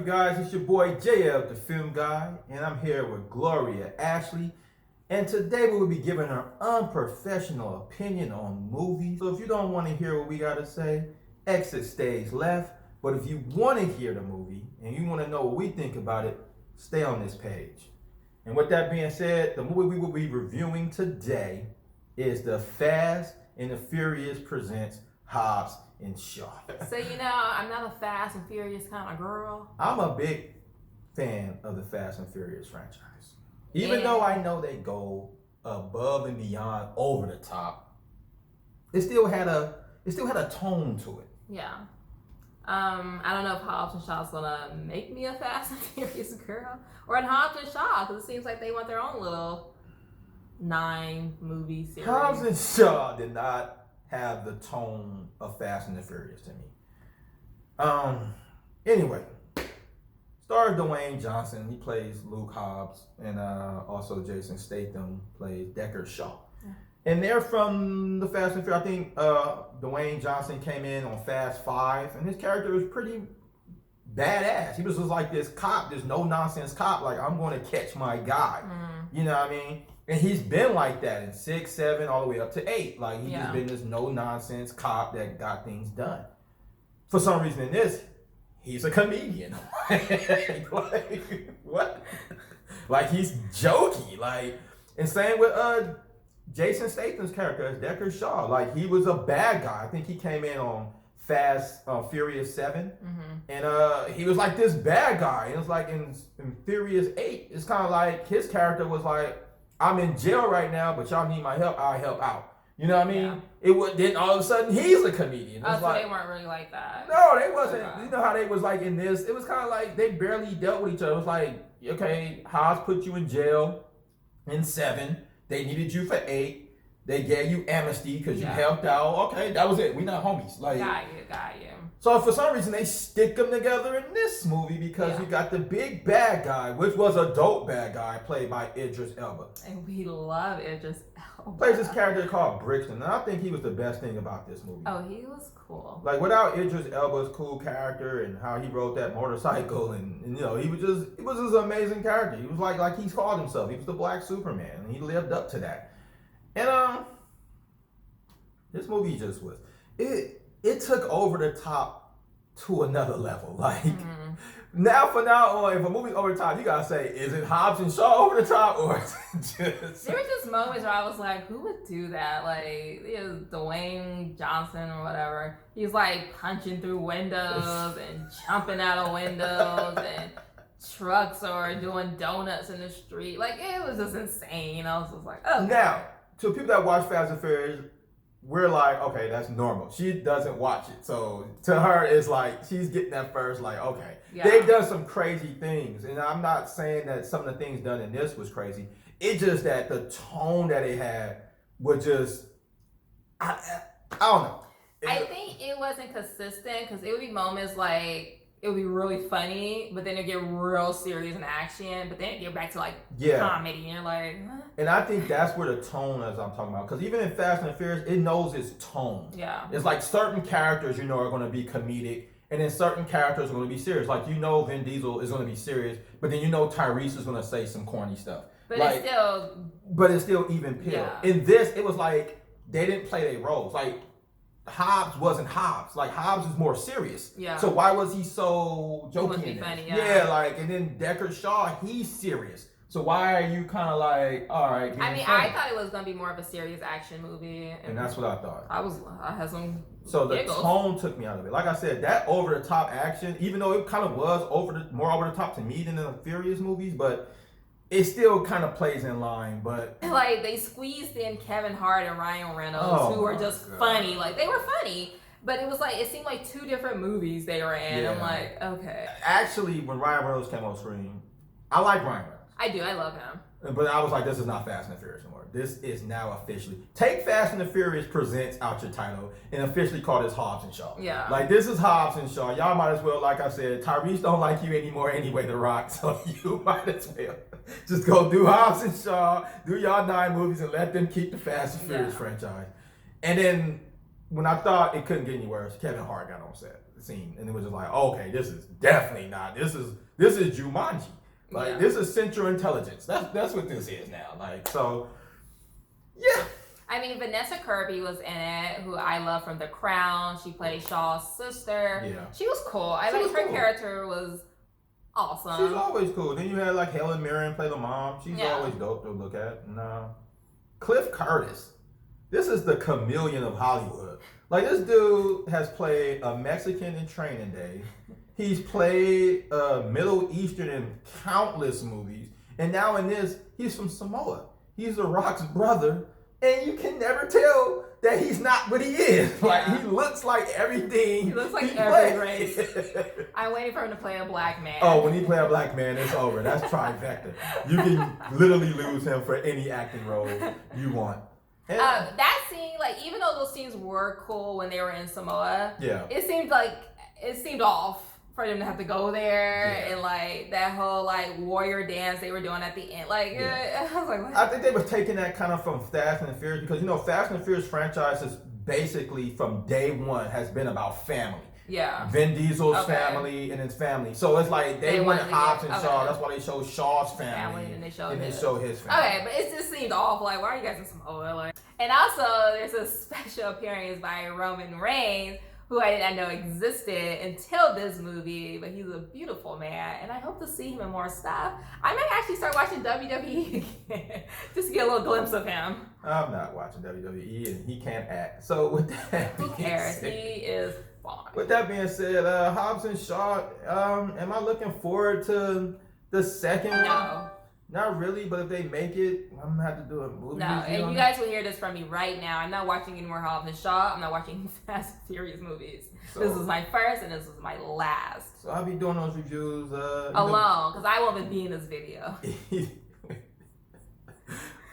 guys? It's your boy JL, the film guy, and I'm here with Gloria Ashley. And today we will be giving our unprofessional opinion on movies. So if you don't want to hear what we got to say, exit stage left. But if you want to hear the movie and you want to know what we think about it, stay on this page. And with that being said, the movie we will be reviewing today is the Fast and the Furious presents Hobbs and Shaw. So, I'm not a Fast and Furious kind of girl. I'm a big fan of the Fast and Furious franchise. Even though I know they go above and beyond, over the top, it still had a tone to it. Yeah. I don't know if Hobbs and Shaw's gonna make me a Fast and Furious girl, or in Hobbs and Shaw, because it seems like they want their own little 9-movie series. Hobbs and Shaw did not have the tone of Fast and the Furious to me. Anyway, stars Dwayne Johnson. He plays Luke Hobbs, and also Jason Statham plays Deckard Shaw. Yeah. And they're from the Fast and Furious. I think Dwayne Johnson came in on Fast 5, and his character was pretty badass. He was just like this cop, this no-nonsense cop, like, I'm going to catch my guy. You know what I mean? And he's been like that in 6, 7, all the way up to 8. Like, he's just been this no-nonsense cop that got things done. For some reason in this, he's a comedian. Like, what? Like, he's jokey. Like, and same with Jason Statham's character as Deckard Shaw. Like, he was a bad guy. I think he came in on Fast Furious 7. And he was like this bad guy. It was like in Furious 8, it's kind of like his character was like, I'm in jail right now, but y'all need my help, I'll help out. You know what I mean? Yeah. It would then all of a sudden he's a comedian. Oh, so they weren't really like that. No, they wasn't. Okay. You know how they was like in this? It was kind of like they barely dealt with each other. It was like, okay, Hobbs put you in jail in 7. They needed you for 8. They gave you amnesty because you helped out. Okay, that was it. We not homies. Like, got you. So for some reason they stick them together in this movie because you got the big bad guy, which was a dope bad guy played by Idris Elba. And we love Idris Elba. Plays this character called Brixton, and I think he was the best thing about this movie. Oh, he was cool. Like, without Idris Elba's cool character and how he rode that motorcycle, and he was just an amazing character. He was like he's called himself. He was the Black Superman, and he lived up to that. And this movie just was it took over the top to another level. Like, now on, if a movie's over the top, you gotta say, is it Hobbs and Shaw over the top, or is it just... There were just moments where I was like, who would do that? Like, it was Dwayne Johnson or whatever. He's like punching through windows and jumping out of windows, and trucks are doing donuts in the street. Like, it was just insane. I was just like, oh. Now, to people that watch Fast and Furious, we're like, okay, that's normal. She doesn't watch it. So to her, it's like, she's getting that first, like, okay. Yeah. They've done some crazy things. And I'm not saying that some of the things done in this was crazy. It's just that the tone that it had was just, I don't know. I think it wasn't consistent because it would be moments like, it would be really funny, but then it'd get real serious in action, but then it'd get back to like comedy, and you're like, huh? And I think that's where the tone is I'm talking about. Because even in Fast and Furious, it knows its tone. Yeah. It's like certain characters, are going to be comedic, and then certain characters are going to be serious. Like, Vin Diesel is going to be serious, but then Tyrese is going to say some corny stuff. But like, it's still even peel. Yeah. In this, it was like they didn't play their roles. Like, Hobbs wasn't Hobbs. Like, Hobbs is more serious. Yeah. So why was he so jokey? He funny, and then Deckard Shaw, he's serious. So why are you kind of like, all right? I mean, funny? I thought it was gonna be more of a serious action movie, and that's what I thought. I had some. So giggles. The tone took me out of it. Like I said, that over the top action, even though it kind of was more over the top to me than the Furious movies, but it still kind of plays in line. But like, they squeezed in Kevin Hart and Ryan Reynolds, who were just funny. Like, they were funny. But it was like, it seemed like 2 different movies they were in. Yeah. I'm like, okay. Actually, when Ryan Reynolds came on screen, I like Ryan Reynolds. I do. I love him. But I was like, this is not Fast and the Furious anymore. This is now officially. Take Fast and the Furious Presents out your title and officially call this Hobbs and Shaw. Yeah. Like, this is Hobbs and Shaw. Y'all might as well, like I said, Tyrese don't like you anymore anyway, The Rock. So you might as well just go do Hobbs and Shaw, do y'all 9 movies, and let them keep the Fast and Furious franchise. And then when I thought it couldn't get any worse, Kevin Hart got on set the scene, and it was just like, okay, this is definitely not. This is Jumanji. Like this is Central Intelligence. That's what this is now. Like so, yeah. I mean, Vanessa Kirby was in it, who I love from The Crown. She played Shaw's sister. Yeah. She was cool. I like her character was awesome. She's always cool. Then you had like Helen Mirren play the mom. She's always dope to look at. And Cliff Curtis. This is the chameleon of Hollywood. Like this dude has played a Mexican in Training Day. He's played Middle Eastern in countless movies. And now in this, he's from Samoa. He's The Rock's brother. And you can never tell that he's not what he is. Like he looks like everything. He looks like every race. I'm waiting for him to play a black man. Oh, when he play a black man, it's over. That's trifecta. You can literally lose him for any acting role you want. And, that scene, like even though those scenes were cool when they were in Samoa, it seemed off for them to have to go there and like that whole like warrior dance they were doing at the end. Like I was like, what? I think they was taking that kind of from Fast and Furious because you know Fast and Furious franchise is basically from day one has been about family. Yeah. Vin Diesel's family and his family. So it's like they went Hobbs and Shaw. That's why they show Shaw's family and they show his family. Okay, but it just seemed awful. Like, why are you guys in Samoa? Like, and also there's a special appearance by Roman Reigns, who I did not know existed until this movie, but he's a beautiful man, and I hope to see him in more stuff. I might actually start watching WWE again, just to get a little glimpse of him. I'm not watching WWE, and he can't act. So with that, who cares? He is fine. With that being said, Hobbs and Shaw, am I looking forward to the second one? No. Not really, but if they make it, I'm gonna have to do a movie. No, and you guys will hear this from me right now. I'm not watching any more Hobbs and Shaw. I'm not watching Fast and Furious movies. So, this is my first, and this is my last. So I'll be doing those reviews alone, because I won't be in this video.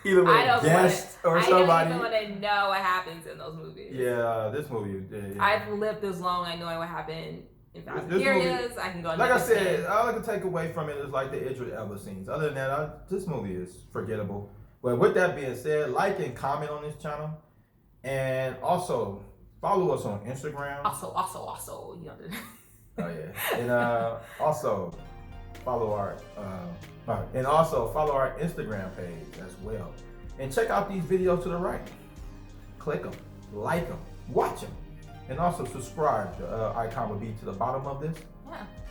Either way, guest or somebody. I don't even want to know what happens in those movies. Yeah, this movie. Yeah. I've lived this long. I know what happened. In Fast and Furious, I can go. Like I said, all I can take away from it is like the Idris Elba scenes. Other than that, this movie is forgettable. But with that being said, like and comment on this channel, and also follow us on Instagram. Also, you know. Oh yeah, and also follow our Instagram page as well, and check out these videos to the right. Click them, like them, watch them. And also subscribe. The icon will be to the bottom of this.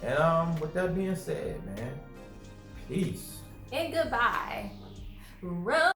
Yeah. And with that being said, man, peace. And goodbye. Run.